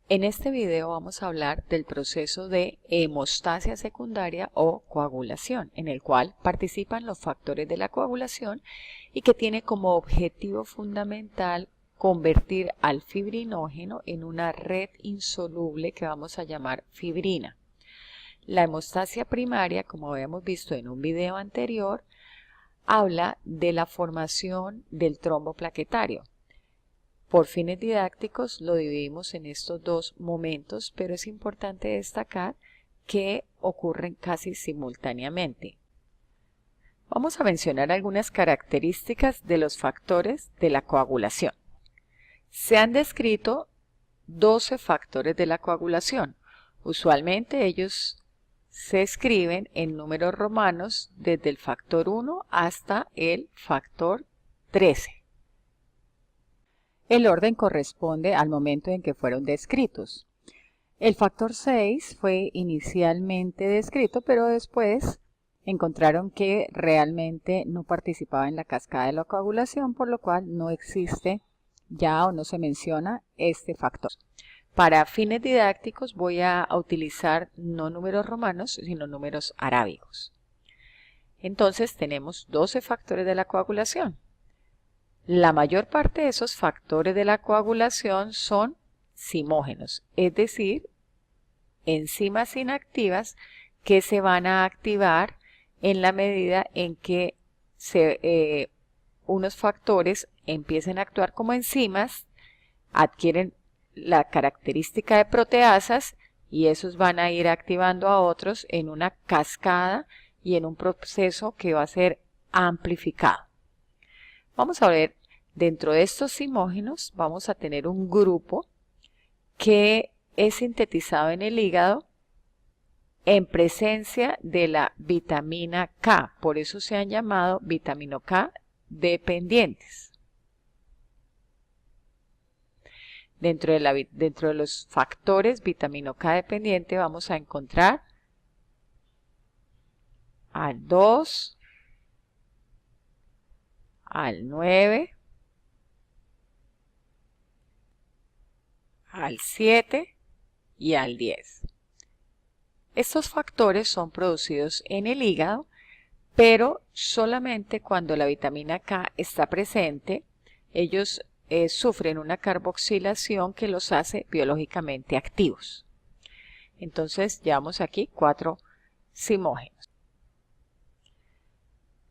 En este video vamos a hablar del proceso de hemostasia secundaria o coagulación, en el cual participan los factores de la coagulación y que tiene como objetivo fundamental convertir al fibrinógeno en una red insoluble que vamos a llamar fibrina. La hemostasia primaria, como habíamos visto en un video anterior, habla de la formación del trombo plaquetario. Por fines didácticos lo dividimos en estos dos momentos, pero es importante destacar que ocurren casi simultáneamente. Vamos a mencionar algunas características de los factores de la coagulación. Se han descrito 12 factores de la coagulación. Usualmente ellos se escriben en números romanos desde el factor 1 hasta el factor 13. El orden corresponde al momento en que fueron descritos. El factor 6 fue inicialmente descrito, pero después encontraron que realmente no participaba en la cascada de la coagulación, por lo cual no existe ya o no se menciona este factor. Para fines didácticos voy a utilizar no números romanos, sino números arábigos. Entonces tenemos 12 factores de la coagulación. La mayor parte de esos factores de la coagulación son zimógenos, es decir, enzimas inactivas que se van a activar en la medida en que unos factores empiecen a actuar como enzimas, adquieren la característica de proteasas y esos van a ir activando a otros en una cascada y en un proceso que va a ser amplificado. Vamos a ver, dentro de estos zimógenos vamos a tener un grupo que es sintetizado en el hígado en presencia de la vitamina K, por eso se han llamado vitamina K dependientes. Dentro de los factores vitamina K dependiente vamos a encontrar al 2, al 9, al 7 y al 10. Estos factores son producidos en el hígado, pero solamente cuando la vitamina K está presente, ellos sufren una carboxilación que los hace biológicamente activos. Entonces llevamos aquí 4 zimógenos.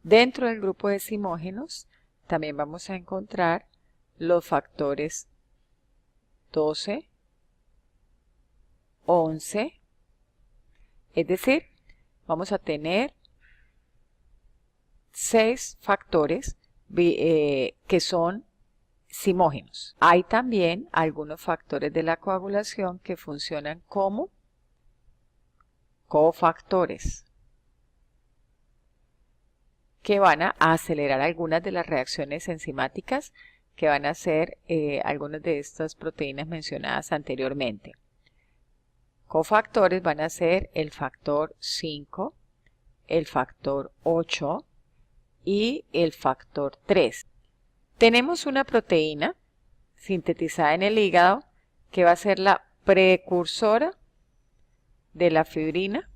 Dentro del grupo de zimógenos también vamos a encontrar los factores 12, 11, es decir, vamos a tener 6 factores que son zimógenos. Hay también algunos factores de la coagulación que funcionan como cofactores, que van a acelerar algunas de las reacciones enzimáticas que van a ser algunas de estas proteínas mencionadas anteriormente. Cofactores van a ser el factor 5, el factor 8 y el factor 3. Tenemos una proteína sintetizada en el hígado que va a ser la precursora de la fibrina,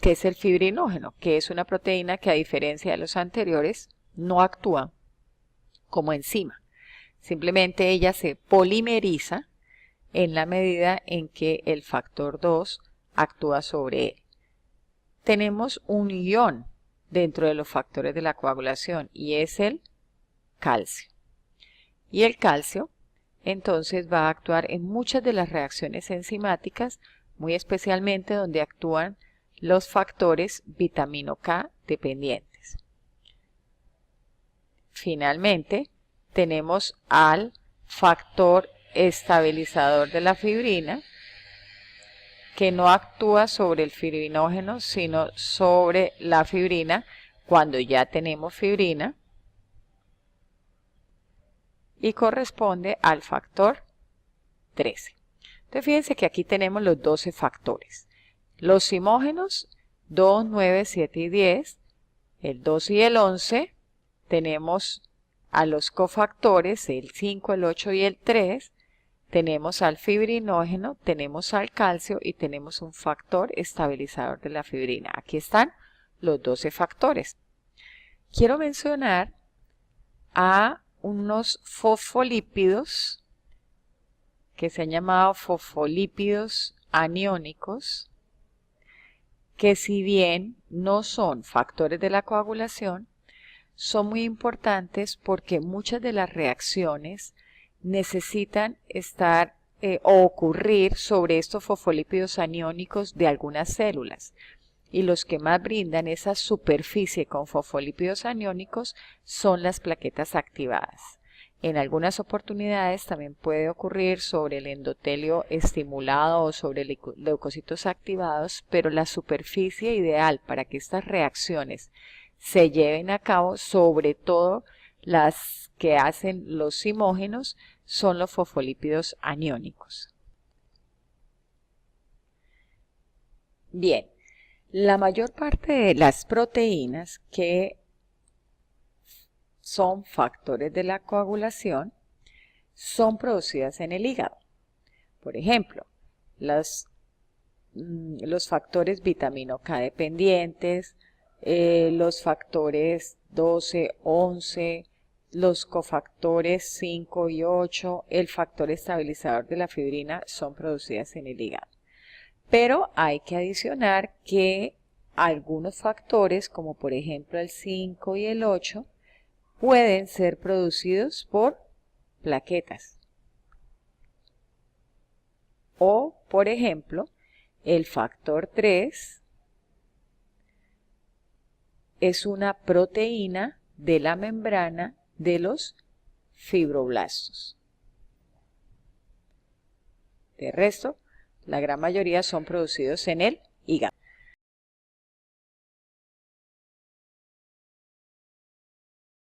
que es el fibrinógeno, que es una proteína que a diferencia de los anteriores no actúa como enzima. Simplemente ella se polimeriza en la medida en que el factor 2 actúa sobre él. Tenemos un ion dentro de los factores de la coagulación y es el calcio. Y el calcio entonces va a actuar en muchas de las reacciones enzimáticas, muy especialmente donde actúan los factores vitamina K dependientes. Finalmente, tenemos al factor estabilizador de la fibrina, que no actúa sobre el fibrinógeno, sino sobre la fibrina cuando ya tenemos fibrina, y corresponde al factor 13. Entonces, fíjense que aquí tenemos los 12 factores. Los zimógenos 2, 9, 7 y 10, el 2 y el 11, tenemos a los cofactores, el 5, el 8 y el 3, Tenemos al fibrinógeno, tenemos al calcio y tenemos un factor estabilizador de la fibrina. Aquí están los 12 factores. Quiero mencionar a unos fosfolípidos que se han llamado fosfolípidos aniónicos, que si bien no son factores de la coagulación, son muy importantes porque muchas de las reacciones necesitan estar o ocurrir sobre estos fosfolípidos aniónicos de algunas células. Y los que más brindan esa superficie con fosfolípidos aniónicos son las plaquetas activadas. En algunas oportunidades también puede ocurrir sobre el endotelio estimulado o sobre leucocitos activados, pero la superficie ideal para que estas reacciones se lleven a cabo, sobre todo las que hacen los zimógenos, son los fosfolípidos aniónicos. Bien, la mayor parte de las proteínas que son factores de la coagulación son producidas en el hígado. Por ejemplo, los factores vitamina K dependientes, los factores 12, 11, los cofactores 5 y 8, el factor estabilizador de la fibrina son producidas en el hígado. Pero hay que adicionar que algunos factores, como por ejemplo el 5 y el 8, pueden ser producidos por plaquetas. O, por ejemplo, el factor 3 es una proteína de la membrana de los fibroblastos. De resto, la gran mayoría son producidos en el